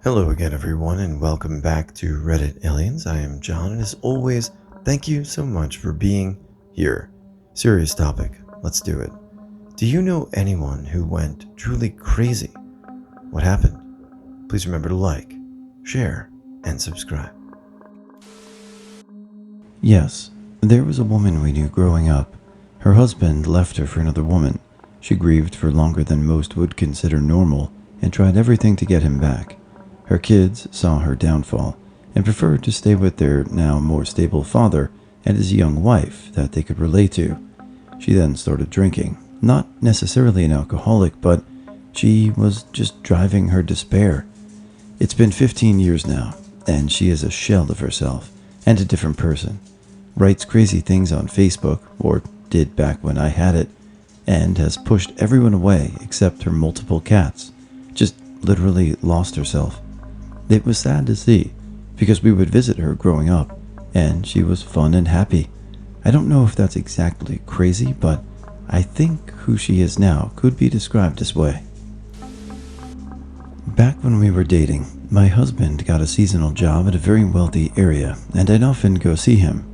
Hello again, everyone, and welcome back to Reddit Aliens. I am John, and as always, thank you so much for being here. Serious topic, let's do it. Do you know anyone who went truly crazy? What happened? Please remember to like, share, and subscribe. Yes, there was a woman we knew growing up. Her husband left her for another woman. She grieved for longer than most would consider normal and tried everything to get him back. Her kids saw her downfall and preferred to stay with their now more stable father and his young wife that they could relate to. She then started drinking. Not necessarily an alcoholic, but she was just driving her despair. It's been 15 years now, and she is a shell of herself and a different person. Writes crazy things on Facebook, or did back when I had it, and has pushed everyone away except her multiple cats. Just literally lost herself. It was sad to see, because we would visit her growing up, and she was fun and happy. I don't know if that's exactly crazy, but I think who she is now could be described this way. Back when we were dating, my husband got a seasonal job at a very wealthy area, and I'd often go see him.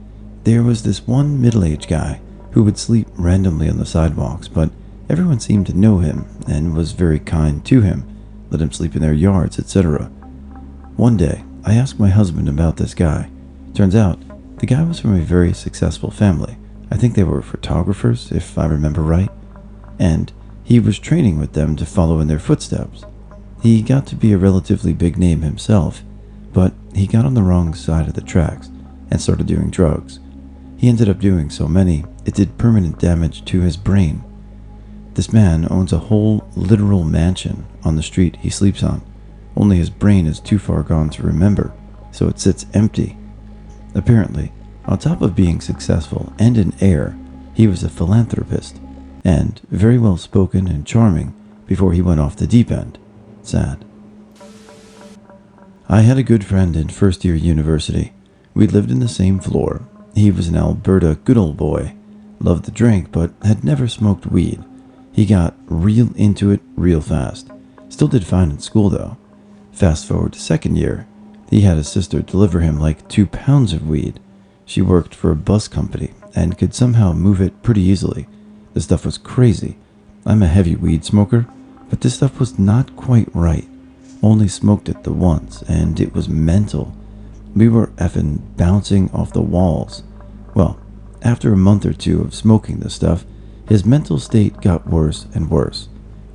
There was this one middle-aged guy who would sleep randomly on the sidewalks, but everyone seemed to know him and was very kind to him, let him sleep in their yards, etc. One day, I asked my husband about this guy. Turns out, the guy was from a very successful family. I think they were photographers, if I remember right. And he was training with them to follow in their footsteps. He got to be a relatively big name himself, but he got on the wrong side of the tracks and started doing drugs. He ended up doing so many, it did permanent damage to his brain. This man owns a whole literal mansion on the street he sleeps on. Only his brain is too far gone to remember, so it sits empty. Apparently, on top of being successful and an heir, he was a philanthropist, and very well spoken and charming before he went off the deep end. Sad. I had a good friend in first year university. We lived in the same floor. He was an Alberta good old boy, loved to drink but had never smoked weed. He got real into it real fast. Still did fine in school though. Fast forward to second year, he had his sister deliver him like 2 pounds of weed. She worked for a bus company and could somehow move it pretty easily. The stuff was crazy. I'm a heavy weed smoker, but this stuff was not quite right. Only smoked it the once, and it was mental. We were effing bouncing off the walls. Well, after a month or two of smoking this stuff, his mental state got worse and worse.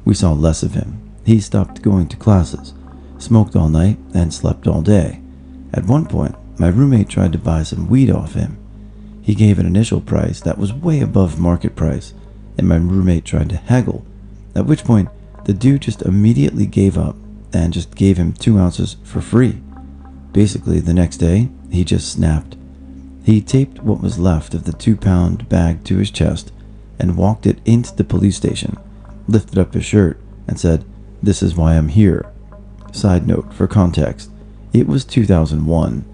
We saw less of him. He stopped going to classes, smoked all night, and slept all day. At one point, my roommate tried to buy some weed off him. He gave an initial price that was way above market price, and my roommate tried to haggle, at which point the dude just immediately gave up and just gave him 2 ounces for free. Basically, the next day, he just snapped. He taped what was left of the 2-pound bag to his chest and walked it into the police station, lifted up his shirt, and said, "This is why I'm here." Side note, for context, it was 2001,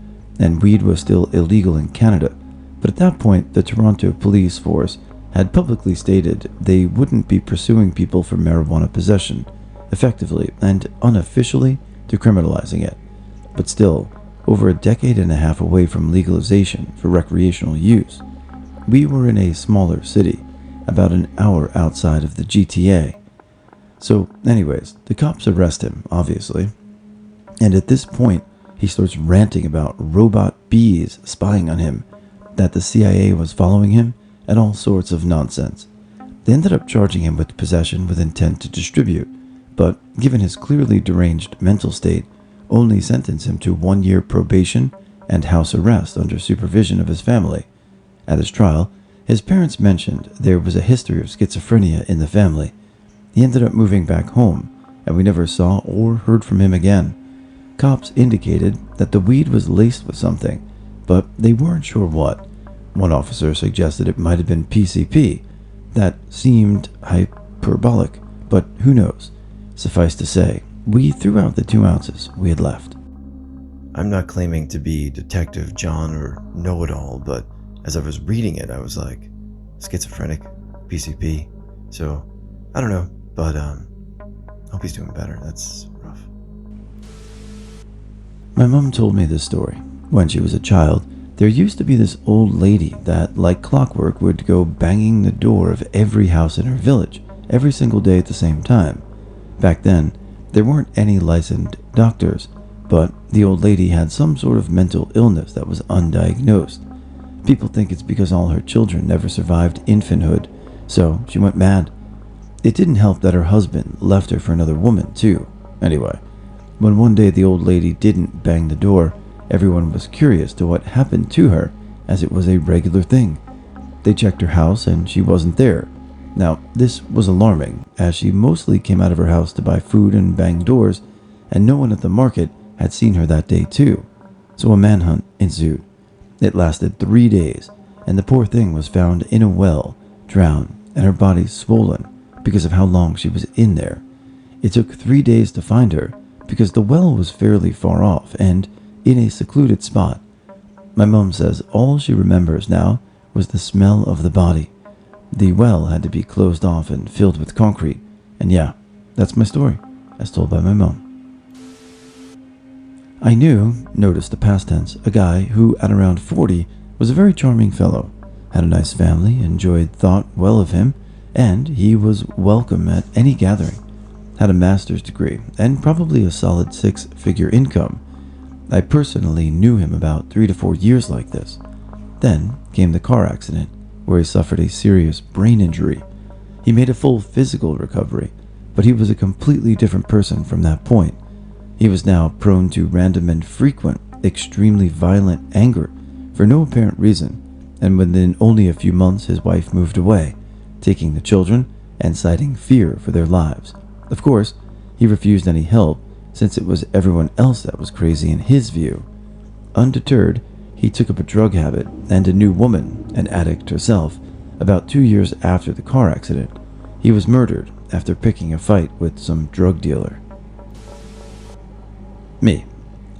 and weed was still illegal in Canada, but at that point, the Toronto Police Force had publicly stated they wouldn't be pursuing people for marijuana possession, effectively and unofficially decriminalizing it. But still, over a decade and a half away from legalization for recreational use. We were in a smaller city, about an hour outside of the GTA. So anyways, the cops arrest him, obviously. And at this point, he starts ranting about robot bees spying on him, that the CIA was following him, and all sorts of nonsense. They ended up charging him with possession with intent to distribute, but given his clearly deranged mental state, only sentenced him to 1 year probation and house arrest under supervision of his family. At his trial, his parents mentioned there was a history of schizophrenia in the family. He ended up moving back home, and we never saw or heard from him again. Cops indicated that the weed was laced with something, but they weren't sure what. One officer suggested it might have been PCP. That seemed hyperbolic, but who knows? Suffice to say, we threw out the 2 ounces we had left. I'm not claiming to be Detective John or know-it-all, but as I was reading it, I was like, schizophrenic, PCP. So, I don't know, but hope he's doing better. That's rough. My mom told me this story. When she was a child, there used to be this old lady that, like clockwork, would go banging the door of every house in her village every single day at the same time. Back then, there weren't any licensed doctors, but the old lady had some sort of mental illness that was undiagnosed. People think it's because all her children never survived infanthood, so she went mad. It didn't help that her husband left her for another woman, too. Anyway, when one day the old lady didn't bang the door, everyone was curious to what happened to her, as it was a regular thing. They checked her house and she wasn't there. Now, this was alarming, as she mostly came out of her house to buy food and bang doors, and no one at the market had seen her that day too. So a manhunt ensued. It lasted 3 days, and the poor thing was found in a well, drowned, and her body swollen because of how long she was in there. It took 3 days to find her, because the well was fairly far off and in a secluded spot. My mom says all she remembers now was the smell of the body. The well had to be closed off and filled with concrete, and yeah, that's my story, as told by my mom. I knew, notice the past tense, a guy who at around 40 was a very charming fellow, had a nice family, thought well of him, and he was welcome at any gathering, had a master's degree, and probably a solid 6-figure income. I personally knew him about 3 to 4 years like this. Then came the car accident, where he suffered a serious brain injury. He made a full physical recovery, but he was a completely different person from that point. He was now prone to random and frequent, extremely violent anger for no apparent reason, and within only a few months his wife moved away, taking the children and citing fear for their lives. Of course, he refused any help, since it was everyone else that was crazy in his view. Undeterred, he took up a drug habit and a new woman, an addict herself, about 2 years after the car accident. He was murdered after picking a fight with some drug dealer. Me.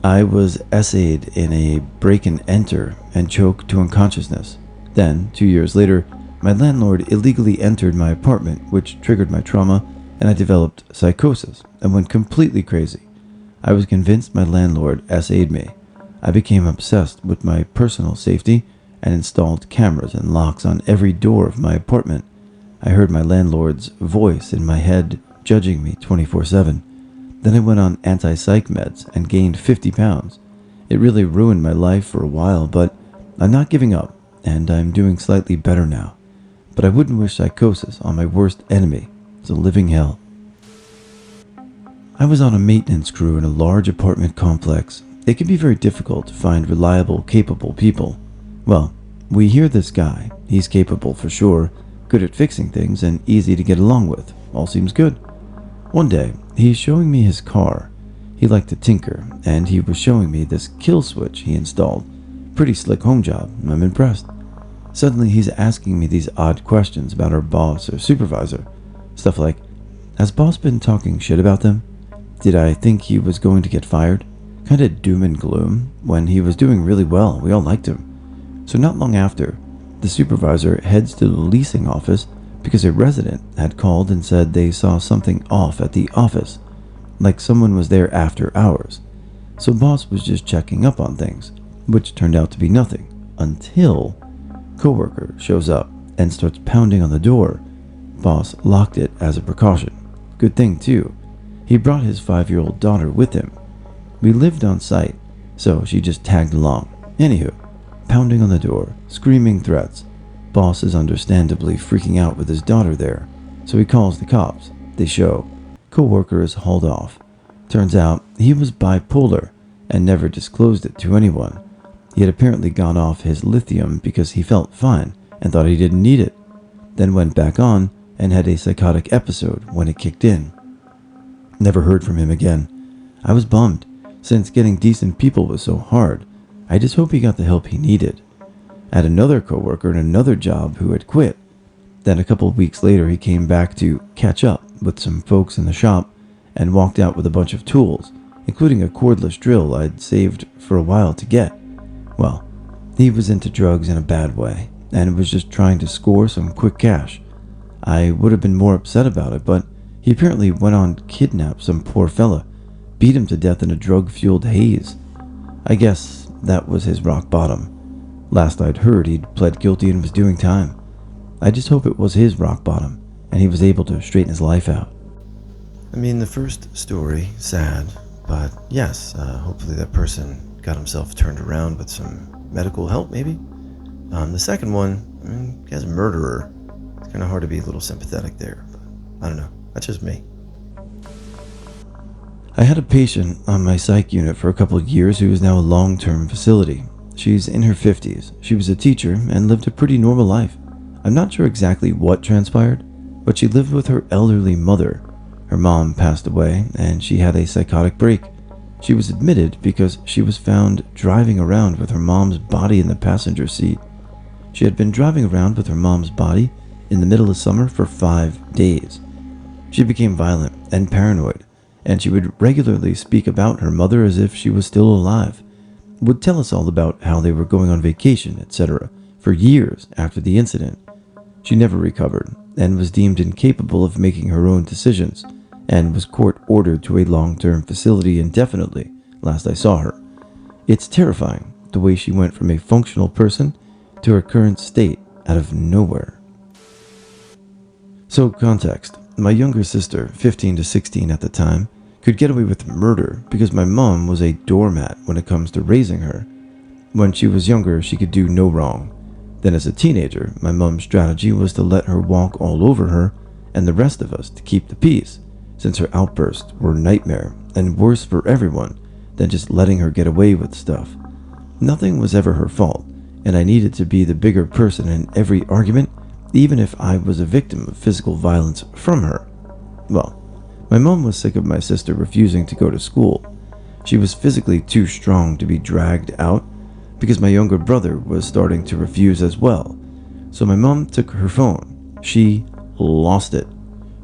I was essayed in a break and enter and choked to unconsciousness. Then, 2 years later, my landlord illegally entered my apartment, which triggered my trauma, and I developed psychosis and went completely crazy. I was convinced my landlord essayed me. I became obsessed with my personal safety and installed cameras and locks on every door of my apartment. I heard my landlord's voice in my head judging me 24/7. Then I went on anti-psych meds and gained 50 pounds. It really ruined my life for a while, but I'm not giving up, and I'm doing slightly better now. But I wouldn't wish psychosis on my worst enemy. It's a living hell. I was on a maintenance crew in a large apartment complex. It can be very difficult to find reliable, capable people. Well, we hear this guy. He's capable for sure, good at fixing things, and easy to get along with. All seems good. One day, he's showing me his car. He liked to tinker, and he was showing me this kill switch he installed. Pretty slick home job. I'm impressed. Suddenly, he's asking me these odd questions about our boss or supervisor. Stuff like, has boss been talking shit about them? Did I think he was going to get fired? Kinda doom and gloom, when he was doing really well. We all liked him. So not long after, the supervisor heads to the leasing office because a resident had called and said they saw something off at the office, like someone was there after hours. So boss was just checking up on things, which turned out to be nothing, until coworker shows up and starts pounding on the door. Boss locked it as a precaution. Good thing too. He brought his 5-year-old daughter with him. We lived on site, so she just tagged along. Anywho, pounding on the door, screaming threats. Boss is understandably freaking out with his daughter there, so he calls the cops. They show. Coworker is hauled off. Turns out he was bipolar and never disclosed it to anyone. He had apparently gone off his lithium because he felt fine and thought he didn't need it. Then went back on and had a psychotic episode when it kicked in. Never heard from him again. I was bummed, since getting decent people was so hard. I just hope he got the help he needed. I had another coworker in another job who had quit. Then a couple of weeks later, he came back to catch up with some folks in the shop and walked out with a bunch of tools, including a cordless drill I'd saved for a while to get. Well, he was into drugs in a bad way and was just trying to score some quick cash. I would have been more upset about it, but he apparently went on to kidnap some poor fella, beat him to death in a drug-fueled haze. I guess that was his rock bottom. Last I'd heard, he'd pled guilty and was doing time. I just hope it was his rock bottom, and he was able to straighten his life out. I mean, the first story, sad, but yes, hopefully that person got himself turned around with some medical help, maybe. The second one, I mean, as a murderer, it's kind of hard to be a little sympathetic there, but I don't know. That's just me. I had a patient on my psych unit for a couple of years who is now a long-term facility. She's in her 50s. She was a teacher and lived a pretty normal life. I'm not sure exactly what transpired, but she lived with her elderly mother. Her mom passed away and she had a psychotic break. She was admitted because she was found driving around with her mom's body in the passenger seat. She had been driving around with her mom's body in the middle of summer for 5 days. She became violent and paranoid, and she would regularly speak about her mother as if she was still alive, would tell us all about how they were going on vacation, etc., for years after the incident. She never recovered and was deemed incapable of making her own decisions and was court-ordered to a long-term facility indefinitely last I saw her. It's terrifying the way she went from a functional person to her current state out of nowhere. So, context. My younger sister, 15 to 16 at the time, could get away with murder because my mom was a doormat when it comes to raising her. When she was younger, she could do no wrong. Then as a teenager, my mom's strategy was to let her walk all over her and the rest of us to keep the peace, since her outbursts were a nightmare and worse for everyone than just letting her get away with stuff. Nothing was ever her fault, and I needed to be the bigger person in every argument, even if I was a victim of physical violence from her. Well, my mom was sick of my sister refusing to go to school. She was physically too strong to be dragged out because my younger brother was starting to refuse as well. So my mom took her phone. She lost it.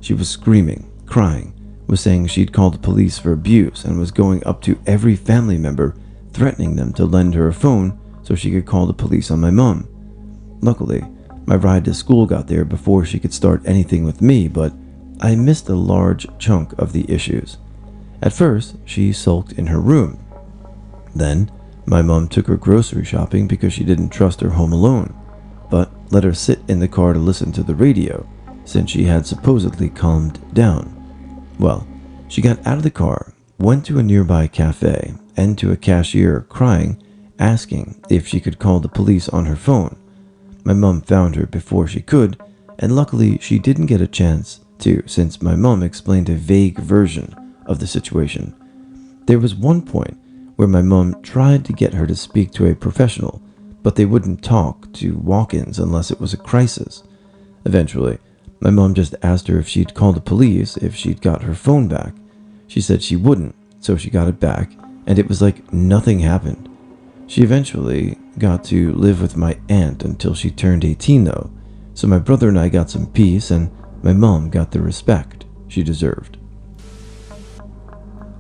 She was screaming, crying, was saying she'd called the police for abuse and was going up to every family member, threatening them to lend her a phone so she could call the police on my mom. Luckily, my ride to school got there before she could start anything with me, but I missed a large chunk of the issues. At first, she sulked in her room. Then, my mom took her grocery shopping because she didn't trust her home alone, but let her sit in the car to listen to the radio, since she had supposedly calmed down. Well, she got out of the car, went to a nearby cafe, and to a cashier crying, asking if she could call the police on her phone. My mom found her before she could, and luckily she didn't get a chance to, since my mom explained a vague version of the situation. There was one point where my mom tried to get her to speak to a professional, but they wouldn't talk to walk-ins unless it was a crisis. Eventually, my mom just asked her if she'd call the police if she'd got her phone back. She said she wouldn't, so she got it back, and it was like nothing happened. She eventually got to live with my aunt until she turned 18 though, so my brother and I got some peace and my mom got the respect she deserved.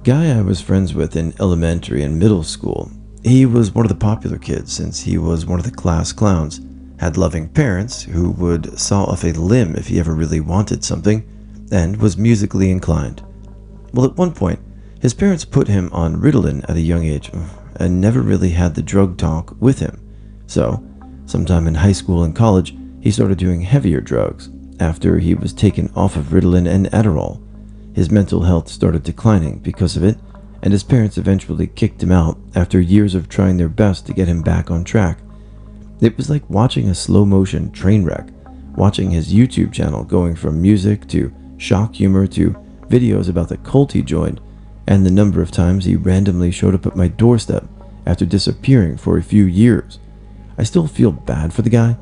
Guy I was friends with in elementary and middle school, he was one of the popular kids since he was one of the class clowns, had loving parents who would saw off a limb if he ever really wanted something, and was musically inclined. Well, at one point, his parents put him on Ritalin at a young age, and never really had the drug talk with him. So, sometime in high school and college, he started doing heavier drugs after he was taken off of Ritalin and Adderall. His mental health started declining because of it, and his parents eventually kicked him out after years of trying their best to get him back on track. It was like watching a slow-motion train wreck, watching his YouTube channel going from music to shock humor to videos about the cult he joined, and the number of times he randomly showed up at my doorstep after disappearing for a few years. I still feel bad for the guy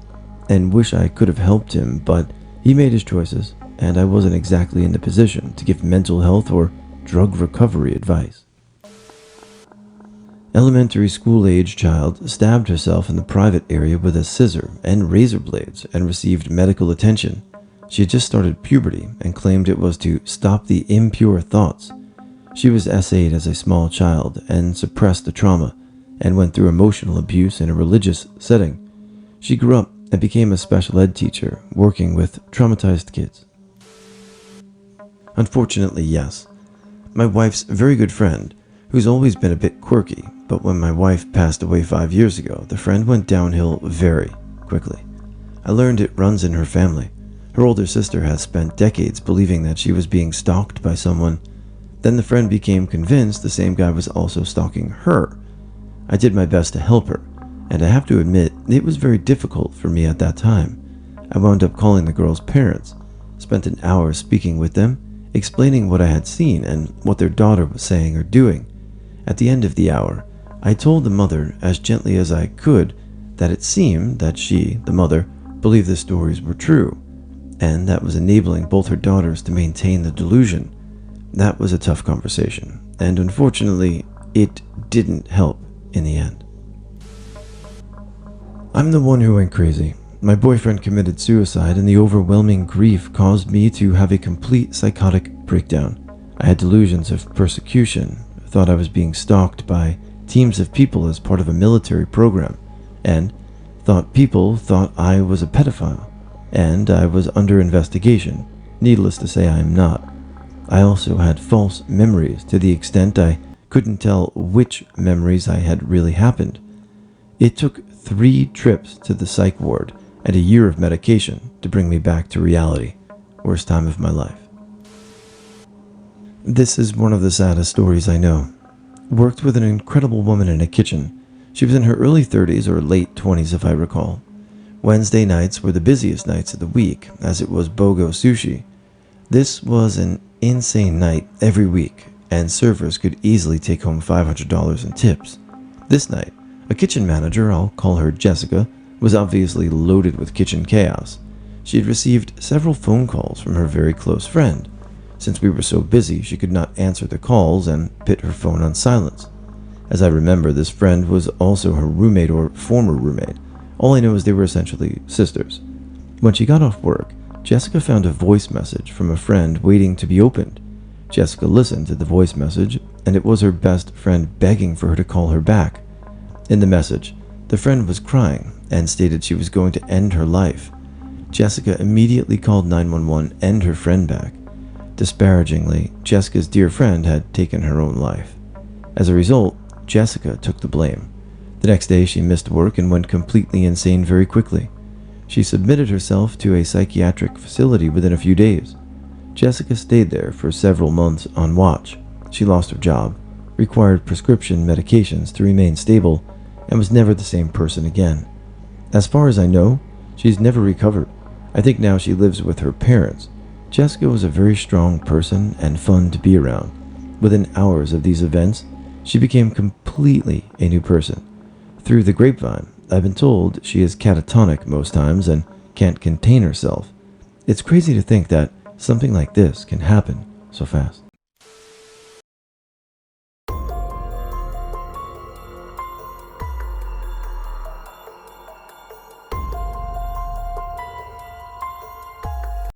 and wish I could have helped him, but he made his choices, and I wasn't exactly in the position to give mental health or drug recovery advice. Elementary school-age child stabbed herself in the private area with a scissor and razor blades and received medical attention. She had just started puberty and claimed it was to stop the impure thoughts. She was essayed as a small child and suppressed the trauma and went through emotional abuse in a religious setting. She grew up and became a special ed teacher working with traumatized kids. Unfortunately, yes. My wife's very good friend, who's always been a bit quirky, but when my wife passed away 5 years ago, the friend went downhill very quickly. I learned it runs in her family. Her older sister has spent decades believing that she was being stalked by someone. Then the friend became convinced the same guy was also stalking her. I did my best to help her, and I have to admit, it was very difficult for me at that time. I wound up calling the girl's parents, spent an hour speaking with them, explaining what I had seen and what their daughter was saying or doing. At the end of the hour, I told the mother as gently as I could that it seemed that she, the mother, believed the stories were true, and that was enabling both her daughters to maintain the delusion. That was a tough conversation, and unfortunately, it didn't help in the end. I'm the one who went crazy. My boyfriend committed suicide, and the overwhelming grief caused me to have a complete psychotic breakdown. I had delusions of persecution, thought I was being stalked by teams of people as part of a military program, and thought people thought I was a pedophile, and I was under investigation. Needless to say, I am not. I also had false memories to the extent I couldn't tell which memories I had really happened. It took 3 trips to the psych ward and a year of medication to bring me back to reality. Worst time of my life. This is one of the saddest stories I know. Worked with an incredible woman in a kitchen. She was in her early 30s or late 20s if I recall. Wednesday nights were the busiest nights of the week, as it was BOGO sushi. This was an insane night every week, and servers could easily take home $500 in tips. This night, a kitchen manager, I'll call her Jessica, was obviously loaded with kitchen chaos. She had received several phone calls from her very close friend. Since we were so busy, she could not answer the calls and put her phone on silence. As I remember, this friend was also her roommate or former roommate. All I know is they were essentially sisters. When she got off work, Jessica found a voice message from a friend waiting to be opened. Jessica listened to the voice message, and it was her best friend begging for her to call her back. In the message, the friend was crying and stated she was going to end her life. Jessica immediately called 911 and her friend back. Disparagingly, Jessica's dear friend had taken her own life. As a result, Jessica took the blame. The next day, she missed work and went completely insane very quickly. She submitted herself to a psychiatric facility within a few days. Jessica stayed there for several months on watch. She lost her job, required prescription medications to remain stable, and was never the same person again. As far as I know, she's never recovered. I think now she lives with her parents. Jessica was a very strong person and fun to be around. Within hours of these events, she became completely a new person. Through the grapevine, I've been told she is catatonic most times and can't contain herself. It's crazy to think that something like this can happen so fast.